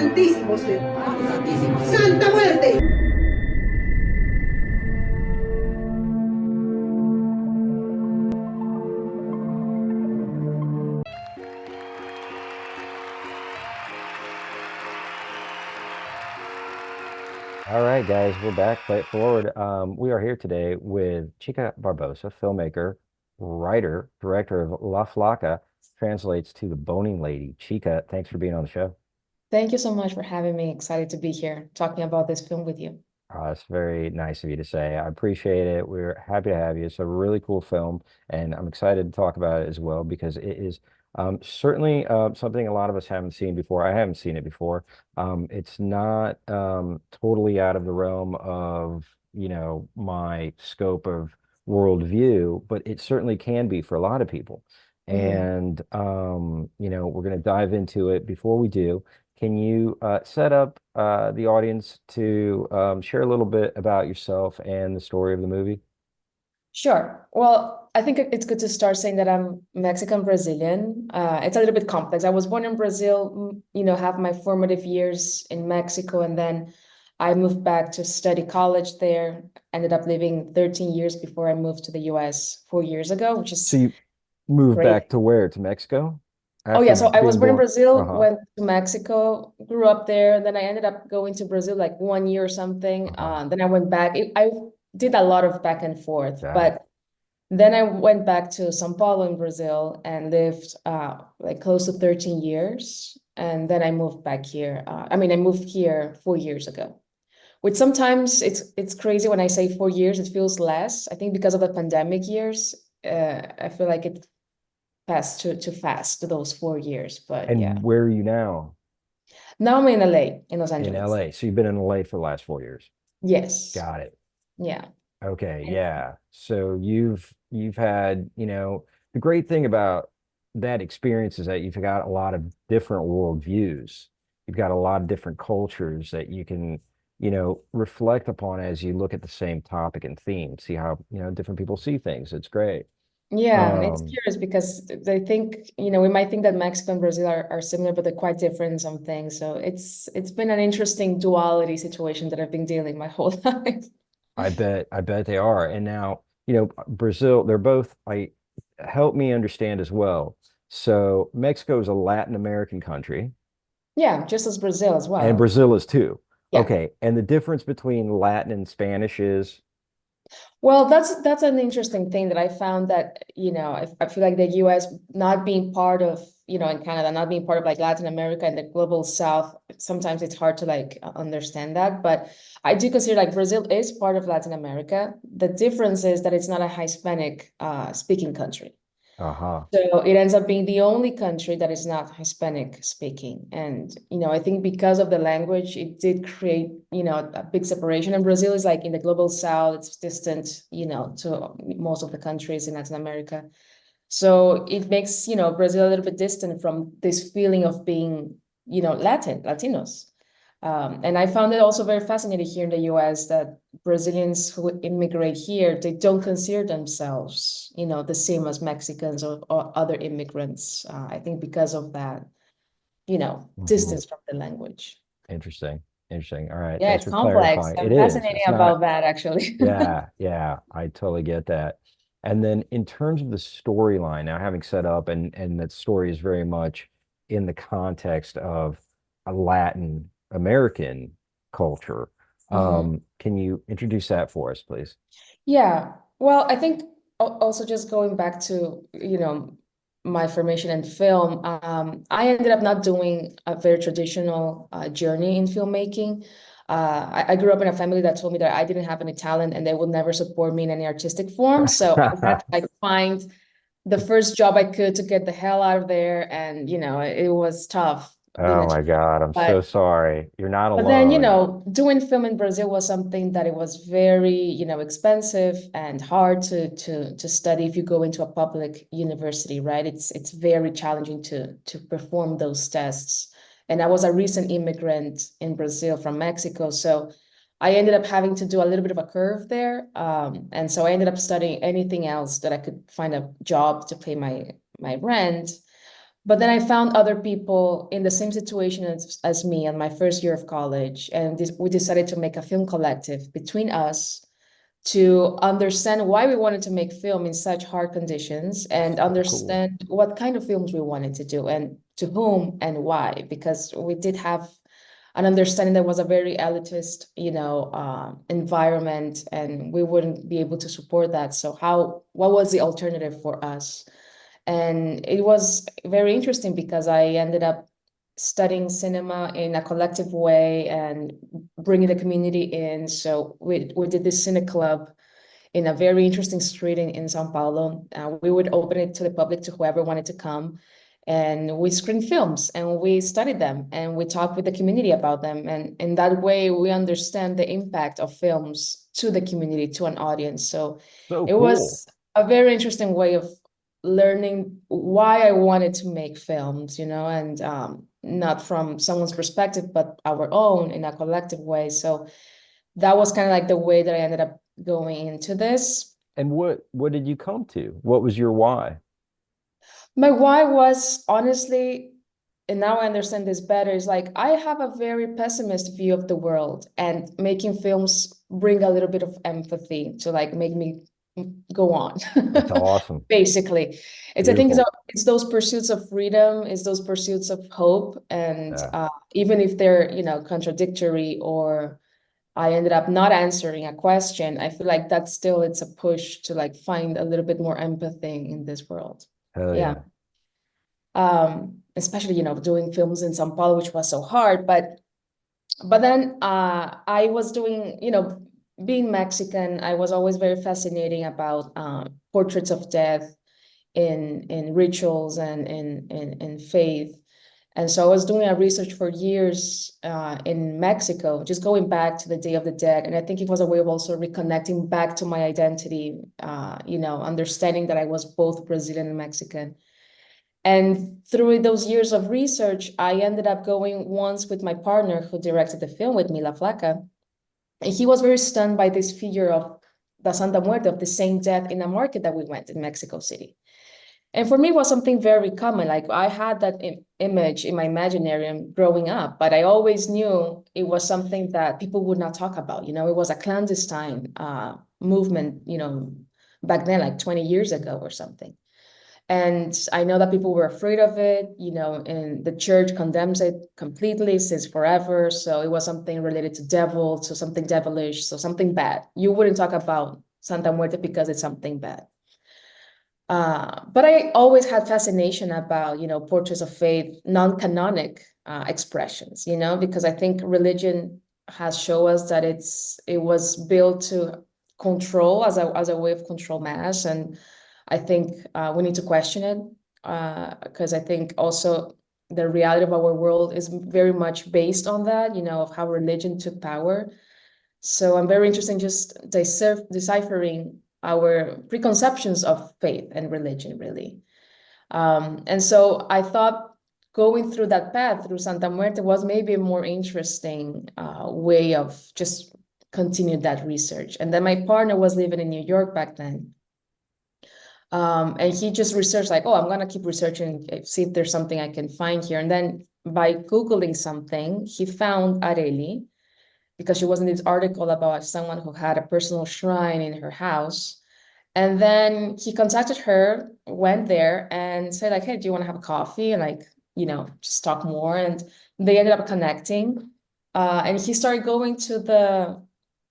santísimo sea. ¡Santa muerte! All right, guys, we're back. Play it forward. We are here today with Chica Barbosa, filmmaker, writer, director of 𝘍𝘓𝘈𝘈, translates to the boning lady. Chica, thanks for being on the show. Thank you so much for having me. Excited to be here talking about this film with you. It's very nice of you to say. I appreciate it. We're happy to have you. It's a really cool film, and I'm excited to talk about it as well because it is certainly something a lot of us haven't seen before. I haven't seen it before. It's not totally out of the realm of, my scope of worldview, but it certainly can be for a lot of people. Mhm. And, we're going to dive into it. Before we do, can you set up the audience to share a little bit about yourself and the story of the movie? Sure. Well, I think it's good to start saying that I'm Mexican Brazilian. It's a little bit complex. I was born in Brazil, have my formative years in Mexico, and then I moved back to study college there. Ended up living 13 years before I moved to the US 4 years ago, which So is you moved great. back to where? To Mexico Oh after yeah, so I was being born in born? Brazil, Uh-huh. went to Mexico, grew up there, and then I ended up going to Brazil like 1 year or something. Uh-huh. Then I went back. I did a lot of back and forth, Got it. but then I went back to São Paulo in Brazil and lived like close to 13 years. And then I moved back here. I moved here 4 years ago. Which sometimes it's crazy when I say 4 years, it feels less. I think because of the pandemic years, I feel like it passed too fast, those 4 years. But yeah. And where are you now? Now I'm in LA, in Los In Angeles. LA. So you've been in LA for the last 4 years. Yes. Got it. Yeah. Okay, yeah. So you've had, the great thing about that experience is that you've got a lot of different worldviews. You've got a lot of different cultures that you can, reflect upon as you look at the same topic and theme, see how, different people see things. It's great. Yeah, and it's Um, curious because they think, we might think that Mexico and Brazil are similar, but they're quite different in some things. So it's been an interesting duality situation that I've been dealing my whole life. I bet they are. And now, Brazil, they're both, help me understand as well. So Mexico is a Latin American country. Yeah, just as Brazil as And well. Brazil is too. Yeah. Okay. And the difference between Latin and Spanish is, Well, that's an interesting thing that I found that, I feel like the US not being part of, in Canada, not being part of like Latin America and the global South, sometimes it's hard to like understand that. But I do consider like Brazil is part of Latin America. The difference is that it's not a Hispanic speaking country. uh-huh. So it ends up being the only country that is not Hispanic speaking. And, I think because of the language, it did create, a big separation. And Brazil is like in the global south, it's distant, to most of the countries in Latin America. So it makes, Brazil a little bit distant from this feeling of being, Latinos. And I found it also very fascinating here in the US that Brazilians who immigrate here, they don't consider themselves, the same as Mexicans or other immigrants. I think because of that, Mhm. distance from the language. Interesting. Interesting. All right. Yeah, Thanks it's for complex. clarifying. It I'm is. fascinated It's not, about that actually. yeah, yeah. I totally get that. And then in terms of the storyline, now having set up and that story is very much in the context of a Latin American culture. Mhm. Can you introduce that for us, please? Yeah. Well, I think also just going back to, my formation in film, I ended up not doing a very traditional journey in filmmaking. I grew up in a family that told me that I didn't have any talent and they would never support me in any artistic form. So I had to like find the first job I could to get the hell out of there. And, it was tough being Oh a my God, I'm so child. sorry. You're not But then, alone. doing film in Brazil was something that it was very, expensive and hard to study if you go into a public university, right? It's very challenging to perform those tests. And I was a recent immigrant in Brazil from Mexico, so I ended up having to do a little bit of a curve there. And so I ended up studying anything else that I could find a job to pay my rent. But then I found other people in the same situation as me in my first year of college, and we decided to make a film collective between us to understand why we wanted to make film in such hard conditions and So cool. understand what kind of films we wanted to do and to whom and why, because we did have an understanding that was a very elitist, environment, and we wouldn't be able to support that. So what was the alternative for us? And it was very interesting because I ended up studying cinema in a collective way and bringing the community in. So we did this cine club in a very interesting street in São Paulo. We would open it to the public, to whoever wanted to come. And we screened films and we studied them and we talked with the community about them. And in that way, we understand the impact of films to the community, to an audience. So So it cool. was a very interesting way of learning why I wanted to make films, and not from someone's perspective, but our own in a collective way. So that was kind of like the way that I ended up going into this. And what did you come to? What was your why? My why was honestly, and now I understand this better, is like I have a very pessimist view of the world, and making films bring a little bit of empathy to like make me go on. That's awesome. Basically, I think Beautiful. it's those pursuits of freedom, it's those pursuits of hope, and Yeah. even if they're contradictory, or I ended up not answering a question, I feel like that still it's a push to like find a little bit more empathy in this world. Hell Yeah. yeah. Especially doing films in São Paulo, which was so hard, but then I was doing, being Mexican, I was always very fascinating about portraits of death in rituals and in faith. And so I was doing a research for years in Mexico, just going back to the Day of the Dead. And I think it was a way of also reconnecting back to my identity, understanding that I was both Brazilian and Mexican. And through those years of research, I ended up going once with my partner who directed the film with me, 𝘍𝘓𝘈𝘈. And he was very stunned by this figure of the Santa Muerte, of the same death in a market that we went in Mexico City. And for me, it was something very common. Like I had that image in my imaginary growing up, but I always knew it was something that people would not talk about. It was a clandestine movement, back then, like 20 years ago or something. And I know that people were afraid of it, and the church condemns it completely since forever. So it was something related to devil, so something devilish, so something bad. You wouldn't talk about Santa Muerte because it's something bad. But I always had fascination about, portraits of faith, non-canonic expressions, because I think religion has shown us that it was built to control as a way of control mass. And I think we need to question it because I think also the reality of our world is very much based on that, of how religion took power. So I'm very interested in just deciphering our preconceptions of faith and religion, really. And so I thought going through that path through Santa Muerte was maybe a more interesting way of just continue that research. And then my partner was living in New York back then. And he just researched like, oh, I'm going to keep researching, see if there's something I can find here. And then by Googling something, he found Areli, because she was in this article about someone who had a personal shrine in her house. And then he contacted her, went there and said like, hey, do you want to have a coffee? And like, just talk more. And they ended up connecting. And he started going to the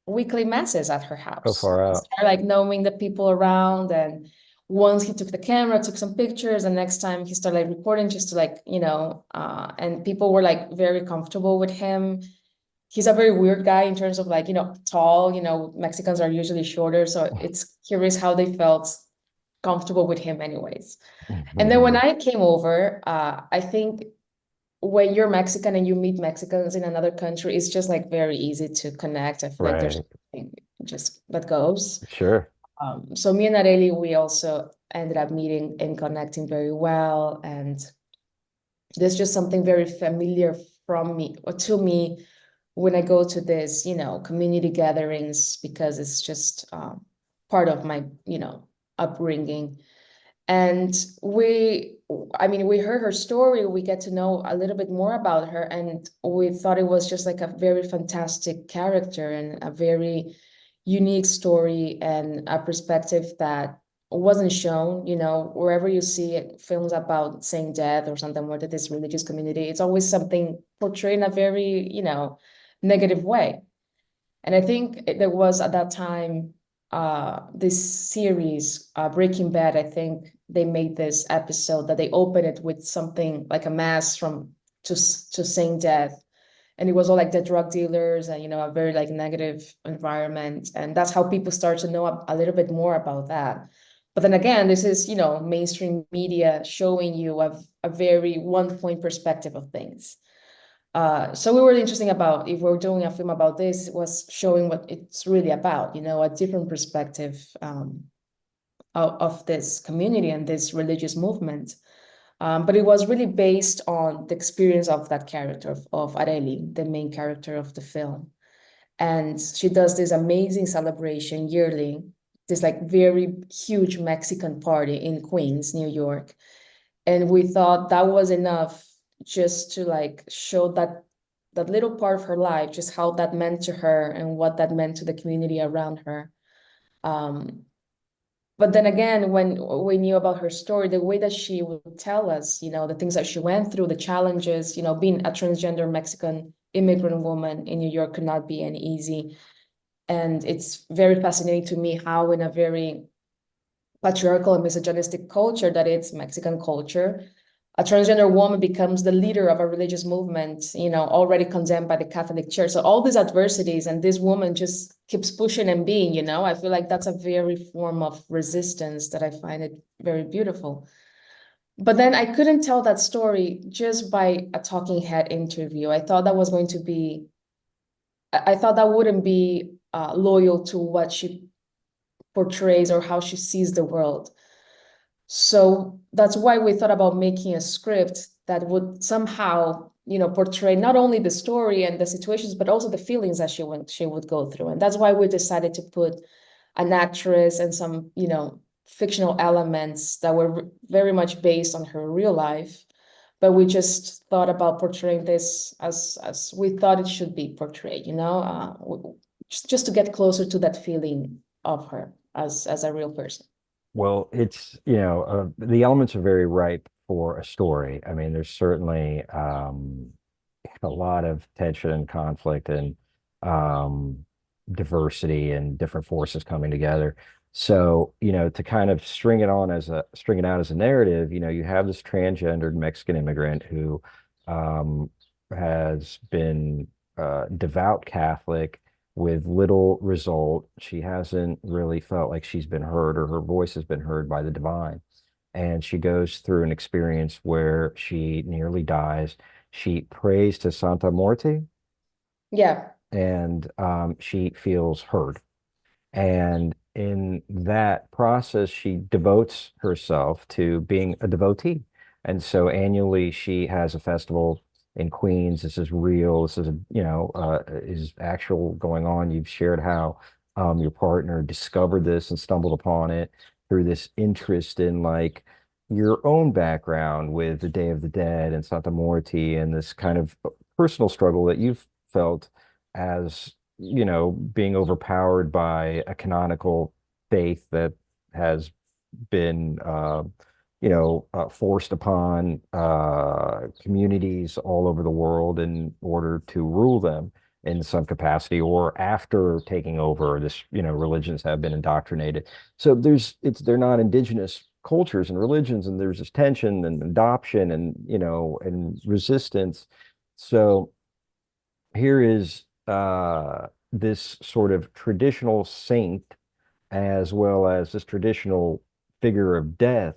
weekly masses at her So house. far He out. started like knowing the people around. And once he took the camera, took some pictures, and next time he started like recording just to like, and people were like very comfortable with him. He's a very weird guy in terms of like, tall, Mexicans are usually shorter. So it's curious how they felt comfortable with him anyways. And then when I came over, I think when you're Mexican and you meet Mexicans in another country, it's just like very easy to connect. I feel like there's Right. something just that goes. Sure. So me and Areli, we also ended up meeting and connecting very well. And there's just something very familiar from me or to me when I go to this, community gatherings, because it's just part of my, upbringing. And I mean, we heard her story, we get to know a little bit more about her, and we thought it was just like a very fantastic character and a very unique story and a perspective that wasn't shown, you know, wherever you see it, films about saying death or something more to this religious community, it's always something portrayed in a very, you know, negative way. And I think there was at that time this series, Breaking Bad, I think they made this episode that they opened it with something like a mass from to saying death. And it was all like the drug dealers and, you know, a very like negative environment. And that's how people start to know a little bit more about that. But then again, this is, you know, mainstream media showing you a very one point perspective of things. So we were interesting about if we're doing a film about this, was showing what it's really about, you know, a different perspective of this community and this religious movement. But it was really based on the experience of that character of Areli, the main character of the film. And she does this amazing celebration yearly, this like very huge Mexican party in Queens, New York. And we thought that was enough just to like show that little part of her life, just how that meant to her and what that meant to the community around her. But then again, when we knew about her story, the way that she would tell us, you know, the things that she went through, the challenges, you know, being a transgender Mexican immigrant woman in New York could not be any easy. And it's very fascinating to me how in a very patriarchal and misogynistic culture that it's Mexican culture, a transgender woman becomes the leader of a religious movement, you know, already condemned by the Catholic Church. So all these adversities, and this woman just keeps pushing and being, you know, I feel like that's a very form of resistance that I find it very beautiful. But then I couldn't tell that story just by a talking head interview. I thought that was going to be, I thought that wouldn't be loyal to what she portrays or how she sees the world. So that's why we thought about making a script that would somehow, you know, portray not only the story and the situations, but also the feelings that she would go through. And that's why we decided to put an actress and some, you know, fictional elements that were very much based on her real life. But we just thought about portraying this as we thought it should be portrayed, you know, just to get closer to that feeling of her as a real person. Well, it's, you know, the elements are very ripe for a story. I mean, there's certainly a lot of tension and conflict and diversity and different forces coming together. So, you know, to kind of string it out as a narrative, you know, you have this transgendered Mexican immigrant who has been devout Catholic with little result. She hasn't really felt like she's been heard or her voice has been heard by the divine. And she goes through an experience where she nearly dies. She prays to Santa Muerte, Yeah. and she feels heard. And in that process, she devotes herself to being a devotee. And so annually, she has a festival in Queens. This is real. This is, you know, is actual going on. You've shared how your partner discovered this and stumbled upon it through this interest in like your own background with the Day of the Dead and Santa Muerte and this kind of personal struggle that you've felt as, you know, being overpowered by a canonical faith that has been, you know, forced upon communities all over the world in order to rule them in some capacity, or after taking over this, you know, religions have been indoctrinated. So they're not indigenous cultures and religions, and there's this tension and adoption and, you know, and resistance. So here is this sort of traditional saint as well as this traditional figure of death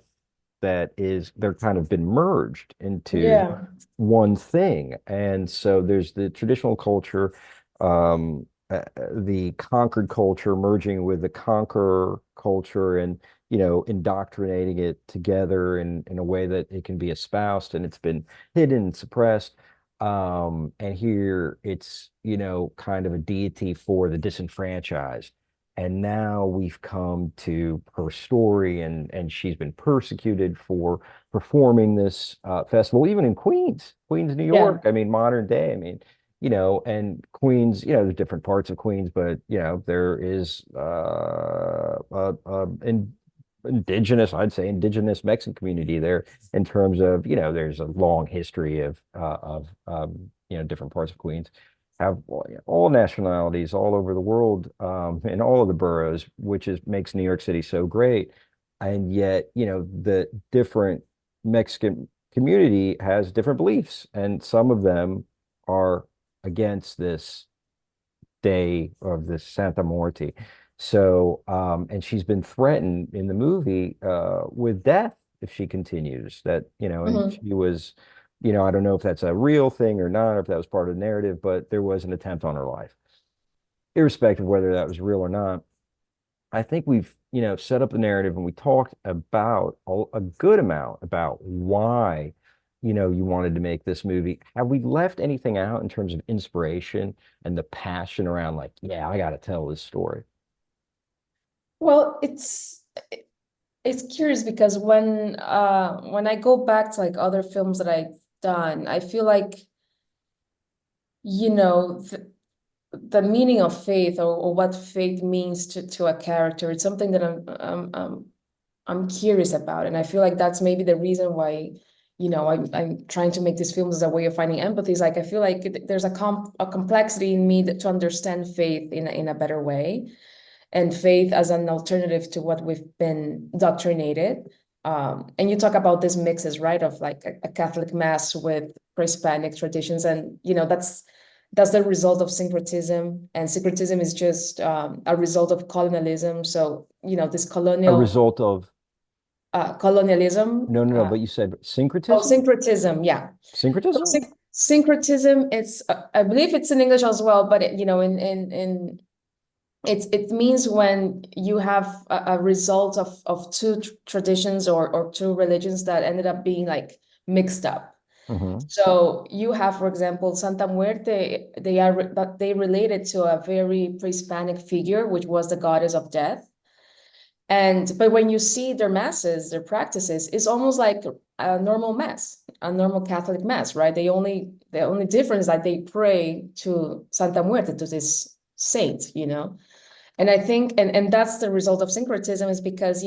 that is they're kind of been merged into Yeah. one thing. And so there's the traditional culture, the conquered culture merging with the conqueror culture and, you know, indoctrinating it together in a way that it can be espoused, and it's been hidden and suppressed. And here it's, you know, kind of a deity for the disenfranchised. And now we've come to her story, and she's been persecuted for performing this festival, even in Queens, New Yeah. York. I mean, modern day. I mean, and Queens, there's different parts of Queens, but there is I'd say indigenous Mexican community there in terms of, there's a long history of different parts of Queens have all nationalities all over the world, in all of the boroughs, which makes New York City so great. And yet, the different Mexican community has different beliefs, and some of them are against this day of this Santa Muerte. So, and she's been threatened in the movie with death if she continues. That, and Mhm. she was, I don't know if that's a real thing or not, or if that was part of the narrative, but there was an attempt on her life. Irrespective of whether that was real or not, I think we've, set up the narrative, and we talked about a good amount about why, you wanted to make this movie. Have we left anything out in terms of inspiration and the passion around, like, yeah, I got to tell this story? Well, it's curious because when I go back to like other films that I've done, I feel like, you know, the meaning of faith, or what faith means to a character, it's something that I'm curious about. And I feel like that's maybe the reason why, I'm trying to make these films as a way of finding empathy. Is like, I feel like there's a complexity in me to understand faith in a better way, and faith as an alternative to what we've been indoctrinated. And you talk about these mixes, right, of like a Catholic mass with pre-Hispanic traditions, and that's the result of syncretism, and syncretism is just a result of colonialism. So this A result of, colonialism. no, no, no, but you said Oh, syncretism? syncretism, yeah. So Syncretism? syncretism, it's I believe it's in English as well, but in it means when you have a result of two traditions, or two religions that ended up being like mixed up. Hmm. So you have, for example, Santa Muerte. They related to a very pre-Hispanic figure, which was the goddess of death. But when you see their masses, their practices, it's almost like a normal mass, a normal Catholic mass, right? The only difference is that they pray to Santa Muerte, to this saint, And I think, and that's the result of syncretism, is because,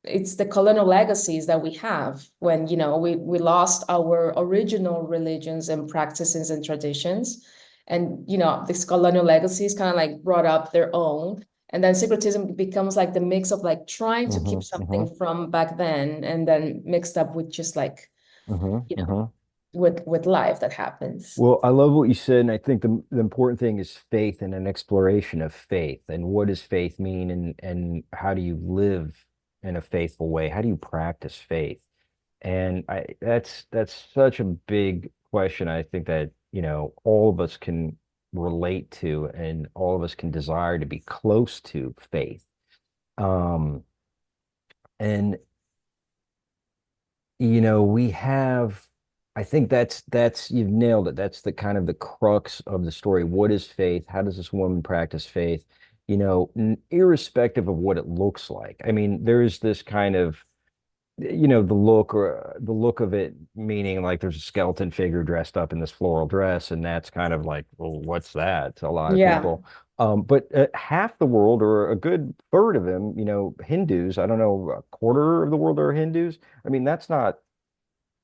it's the colonial legacies that we have when, we lost our original religions and practices and traditions. And, these colonial legacies kind of like brought up their own. And then syncretism becomes like the mix of like trying to Hmm. keep Hmm. something from back then, and then mixed up with just like, Hmm. you know, Hmm. with life that happens. Well, I love what you said, and I think the important thing is faith and an exploration of faith, and what does faith mean, and how do you live in a faithful way? How do you practice faith? And that's such a big question. I think that, all of us can relate to, and all of us can desire to be close to faith. Um, and we have, I think that's you've nailed it. That's the kind of the crux of the story. What is faith? How does this woman practice faith? Irrespective of what it looks like. I mean, there's this kind of, the look of it, meaning like there's a skeleton figure dressed up in this floral dress, and that's kind of like, well, what's that to a lot of Yeah. people. But half the world, or a good third of them, Hindus, I don't know, a quarter of the world are Hindus. I mean, that's not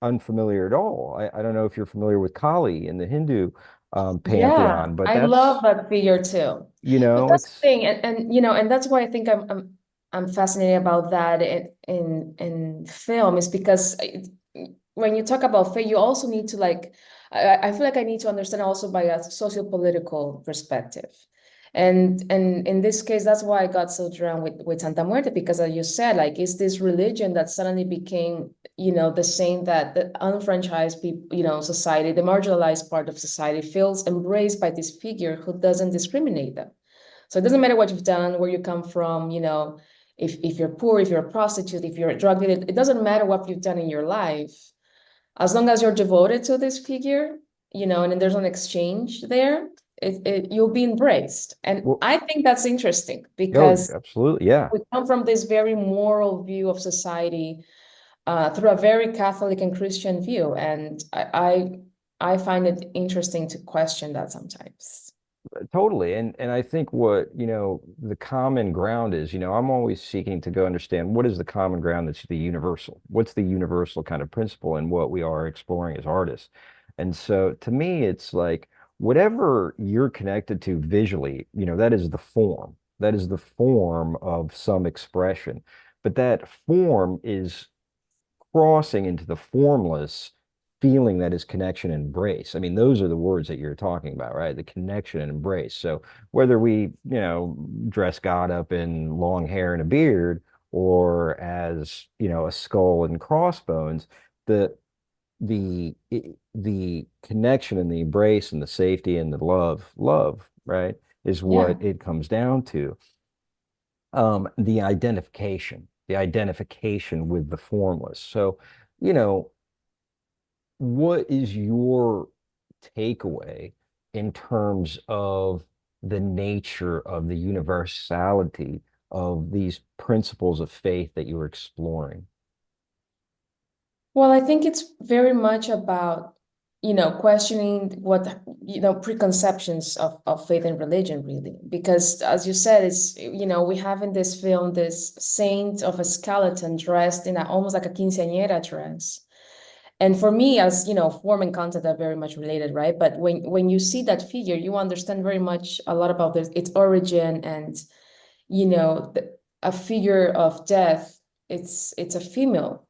unfamiliar at all. I don't know if you're familiar with Kali in the Hindu Yeah, pantheon, but I love that's, that figure too. But that's the it's, thing, and that's why I think I'm fascinated about that in film, is because when you talk about faith, you also need to like, I feel like I need to understand also by a socio-political perspective. And in this case, that's why I got so drawn with Santa Muerte, because as you said, like, it's this religion that suddenly became, the same that the unfranchised people, society, the marginalized part of society, feels embraced by this figure who doesn't discriminate them. So it doesn't matter what you've done, where you come from, if you're poor, if you're a prostitute, if you're a drug dealer, it doesn't matter what you've done in your life. As long as you're devoted to this figure, and then there's an exchange there, you'll be embraced. And Well, I think that's interesting oh, because absolutely, yeah. we come from this very moral view of society through a very Catholic and Christian view, and I find it interesting to question that sometimes. Totally. And I think what, the common ground is, I'm always seeking to go understand what is the common ground that's the universal. What's the universal kind of principle in what we are exploring as artists? And so to me, it's like whatever you're connected to visually, that is the form. That is the form of some expression. But that form is crossing into the formless feeling that is connection and embrace. I mean, those are the words that you're talking about, right? The connection and embrace. So whether we, dress God up in long hair and a beard or as, a skull and crossbones, the the connection and the embrace and the safety and the love, right, is Yeah. what it comes down to. The identification with the formless. So, you know, what is your takeaway in terms of the nature of the universality of these principles of faith that you were exploring? Well, I think it's very much about, questioning what, preconceptions of faith and religion, really. Because as you said, we have in this film this saint of a skeleton dressed in almost like a quinceañera dress. And for me, as form and content are very much related, right? But when you see that figure, you understand very much a lot about its origin and, a figure of death. It's a female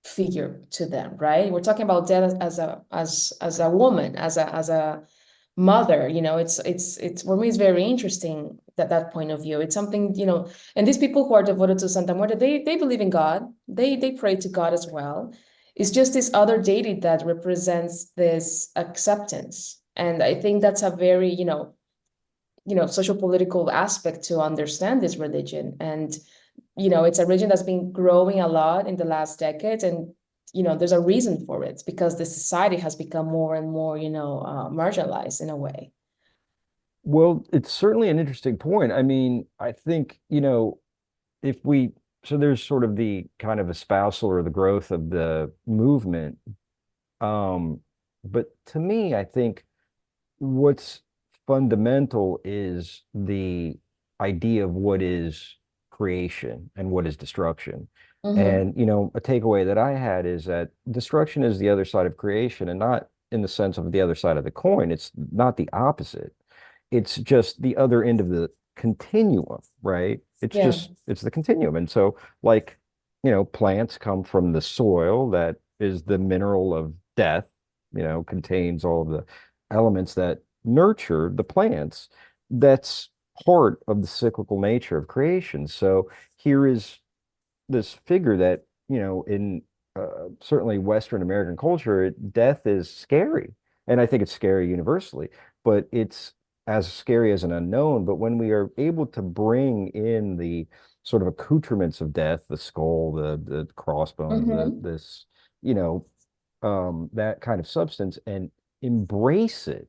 figure to them, right? We're talking about death as a woman, as a mother. It's for me, it's very interesting that point of view. It's something, and these people who are devoted to Santa Muerte, they believe in God. They pray to God as well. It's just this other deity that represents this acceptance. And I think that's a very, social political aspect to understand this religion. And, it's a religion that's been growing a lot in the last decades. And, there's a reason for it because the society has become more and more, marginalized in a way. Well, it's certainly an interesting point. I mean, I think, if we, so there's sort of the kind of espousal or the growth of the movement. But to me, I think what's fundamental is the idea of what is creation and what is destruction. Mm-hmm. And, a takeaway that I had is that destruction is the other side of creation and not in the sense of the other side of the coin. It's not the opposite. It's just the other end of the continuum, right? Yeah. It's the continuum. And so, like, plants come from the soil that is the mineral of death, contains all of the elements that nurture the plants. That's part of the cyclical nature of creation. So here is this figure that, in certainly Western American culture, death is scary. And I think it's scary universally, but it's as scary as an unknown. But when we are able to bring in the sort of accoutrements of death, the skull, the crossbones, Mm-hmm. this, that kind of substance and embrace it,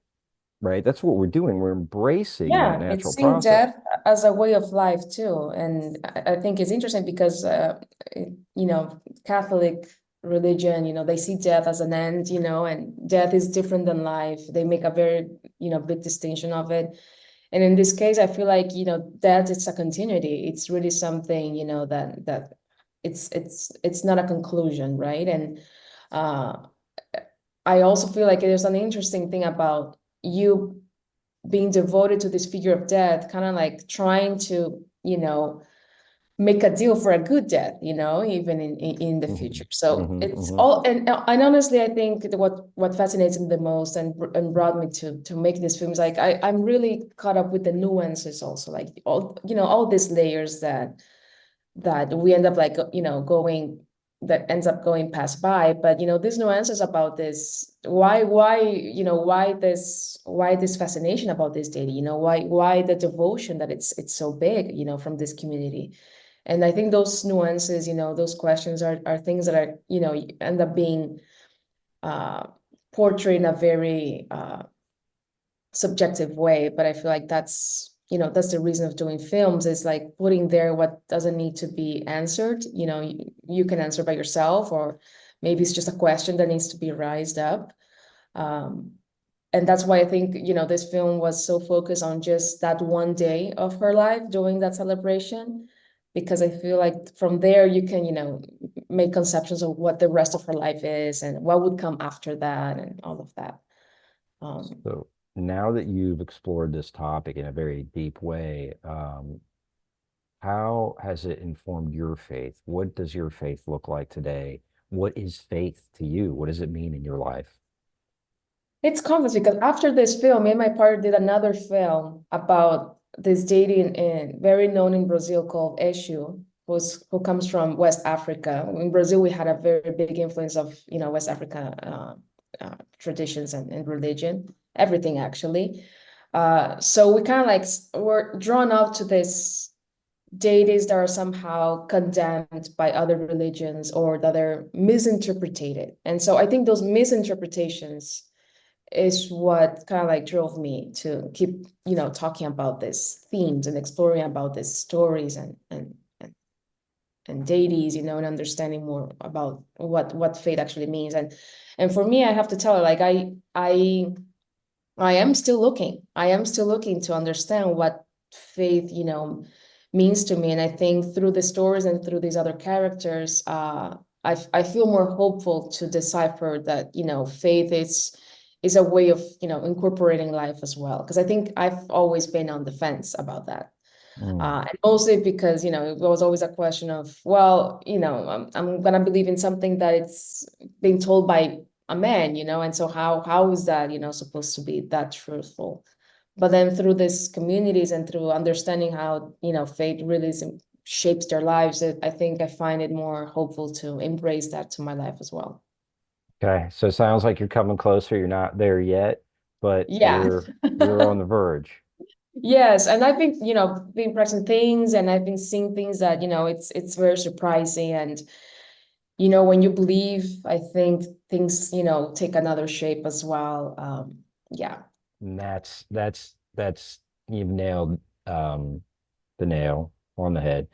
right? That's what we're doing. We're embracing that Yeah, natural it's seeing process. death as a way of life too. And I think it's interesting because, Catholic religion, they see death as an end, and death is different than life. They make a very, big distinction of it. And in this case, I feel like, death is a continuity. It's really something, that it's not a conclusion, right? And uh, I also feel like there's an interesting thing about you being devoted to this figure of death, kind of like trying to, make a deal for a good death, even in the future. Mhm, So mhm, it's mhm. all, and honestly, I think that what fascinates me the most and brought me to make this film is like I'm really caught up with the nuances also, like all these layers that we end up like going that ends up going past by. But these nuances about this, why this fascination about this deity, why the devotion that it's so big, from this community. And I think those nuances, those questions are things that are, end up being uh portrayed in a very subjective way, but I feel like that's, that's the reason of doing films, is like putting there what doesn't need to be answered. You can answer by yourself, or maybe it's just a question that needs to be raised up. And that's why I think, this film was so focused on just that one day of her life doing that celebration, because I feel like from there you can, make conceptions of what the rest of her life is and what would come after that and all of that. So now that you've explored this topic in a very deep way, how has it informed your faith? What does your faith look like today? What is faith to you? What does it mean in your life? It's complex because after this film, me and my partner did another film about this deity very known in Brazil called 𝘍𝘓𝘈𝘈, who comes from West Africa. In Brazil, we had a very big influence of West Africa traditions and religion, everything actually. So we kind of like were drawn up to this deities that are somehow condemned by other religions or that are misinterpreted. And so I think those misinterpretations is what kind of like drove me to keep, talking about these themes and exploring about these stories and deities, and understanding more about what faith actually means. And for me, I have to tell her, like, I am still looking. I am still looking to understand what faith, means to me. And I think through the stories and through these other characters, I feel more hopeful to decipher that, faith is a way of, incorporating life as well. Because I think I've always been on the fence about that. And mostly because, it was always a question of, well, I'm going to believe in something that it's being told by a man, and so how is that, supposed to be that truthful? But then through these communities and through understanding how, faith really shapes their lives, I think I find it more hopeful to embrace that to my life as well. Okay, so it sounds like you're coming closer. You're not there yet, but Yeah. you're on the verge. Yes, and I've been, been practicing things, and I've been seeing things that, it's very surprising. And, when you believe, I think things, take another shape as well. Yeah. And that's you've nailed the nail on the head.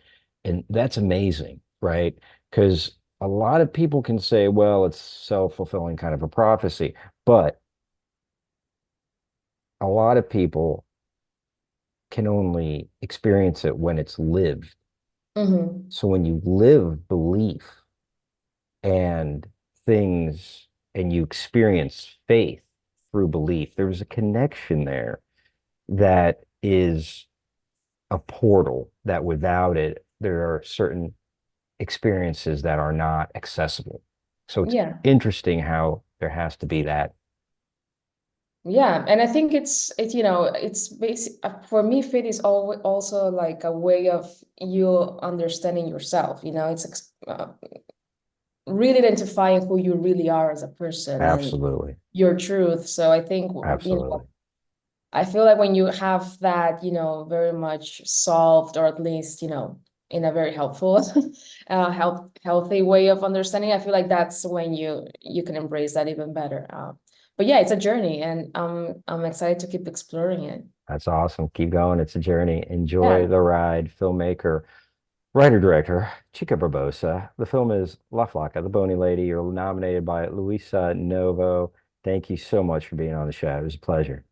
And that's amazing, right? Because a lot of people can say, well, it's self-fulfilling kind of a prophecy, but a lot of people can only experience it when it's lived. Mm-hmm. So when you live belief and things and you experience faith through belief, there's a connection there that is a portal that without it, there are certain experiences that are not accessible. So it's Yeah. interesting how there has to be that. Yeah, and I think it's basic for me. Faith is also like a way of you understanding yourself. It's really identifying who you really are as a person and Absolutely. your truth. So I think, Absolutely. I feel like when you have that, very much solved, or at least, in a very helpful, healthy way of understanding, I feel like that's when you can embrace that even better. But yeah, it's a journey, and I'm excited to keep exploring it. That's awesome. Keep going. It's a journey. Enjoy Yeah. the ride. Filmmaker, writer, director, Chica Barbosa. The film is 𝘍𝘓𝘈𝘈𝘈, The Bony Lady. You're nominated by 𝘍𝘓𝘈𝘈𝘈. Thank you so much for being on the show. It was a pleasure.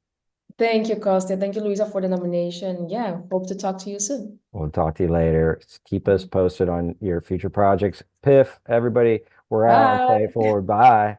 Thank you, Costa. Thank you, Luisa, for the nomination. Yeah, hope to talk to you soon. We'll talk to you later. Keep us posted on your future projects. Piff, everybody, we're out. Pay it Bye. forward. Bye.